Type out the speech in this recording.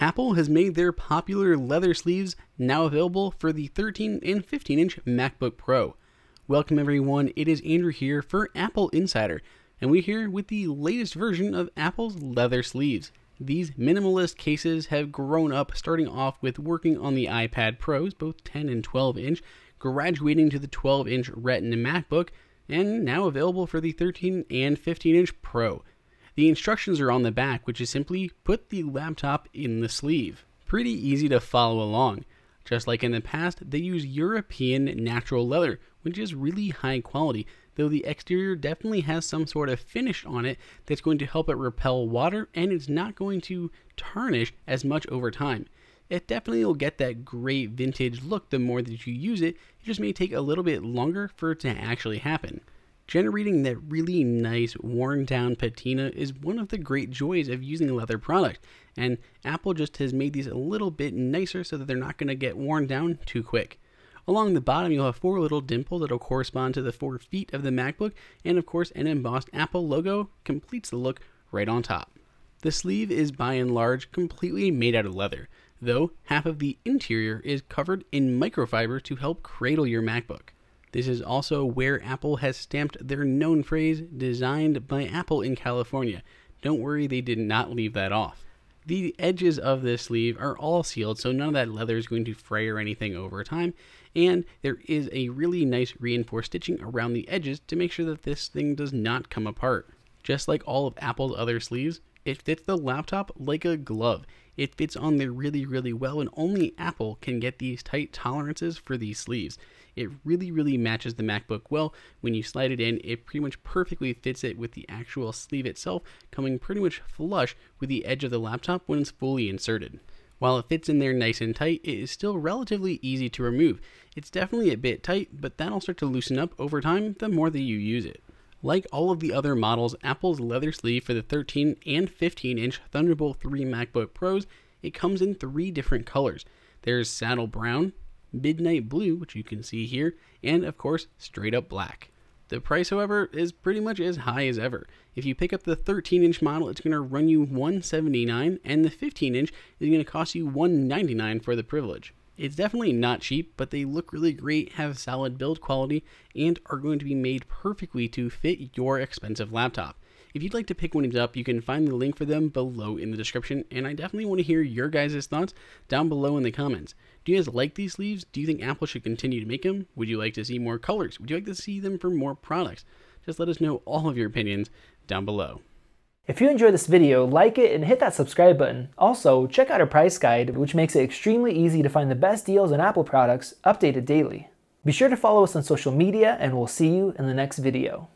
Apple has made their popular leather sleeves now available for the 13 and 15-inch MacBook Pro. Welcome everyone, it is Andrew here for AppleInsider, and we're here with the latest version of Apple's leather sleeves. These minimalist cases have grown up, starting off with working on the iPad Pros, both 10 and 12-inch, graduating to the 12-inch Retina MacBook, and now available for the 13 and 15-inch Pro. The instructions are on the back, which is simply put the laptop in the sleeve. Pretty easy to follow along. Just like in the past, they use European natural leather, which is really high quality, though the exterior definitely has some sort of finish on it that's going to help it repel water, and it's not going to tarnish as much over time. It definitely will get that great vintage look the more that you use it. It just may take a little bit longer for it to actually happen. Generating that really nice worn down patina is one of the great joys of using a leather product, and Apple just has made these a little bit nicer so that they're not going to get worn down too quick. Along the bottom you'll have 4 little dimples that will correspond to the 4 feet of the MacBook, and of course an embossed Apple logo completes the look right on top. The sleeve is by and large completely made out of leather, though half of the interior is covered in microfiber to help cradle your MacBook. This is also where Apple has stamped their known phrase, designed by Apple in California. Don't worry, they did not leave that off. The edges of this sleeve are all sealed, so none of that leather is going to fray or anything over time, and there is a really nice reinforced stitching around the edges to make sure that this thing does not come apart. Just like all of Apple's other sleeves, it fits the laptop like a glove. It fits on there really well, and only Apple can get these tight tolerances for these sleeves. It really matches the MacBook well. When you slide it in, it pretty much perfectly fits it with the actual sleeve itself, coming pretty much flush with the edge of the laptop when it's fully inserted. While it fits in there nice and tight, it is still relatively easy to remove. It's definitely a bit tight, but that'll start to loosen up over time the more that you use it. Like all of the other models, Apple's leather sleeve for the 13 and 15-inch Thunderbolt 3 MacBook Pros, it comes in 3 different colors. There's saddle brown, midnight blue, which you can see here, and of course straight up black. The price, however, is pretty much as high as ever. If you pick up the 13-inch model, it's going to run you $179, and the 15-inch is going to cost you $199 for the privilege. It's definitely not cheap, but they look really great, have solid build quality, and are going to be made perfectly to fit your expensive laptop. If you'd like to pick one of these up, you can find the link for them below in the description, and I definitely want to hear your guys' thoughts down below in the comments. Do you guys like these sleeves? Do you think Apple should continue to make them? Would you like to see more colors? Would you like to see them for more products? Just let us know all of your opinions down below. If you enjoyed this video, like it and hit that subscribe button. Also, check out our price guide, which makes it extremely easy to find the best deals on Apple products updated daily. Be sure to follow us on social media, and we'll see you in the next video.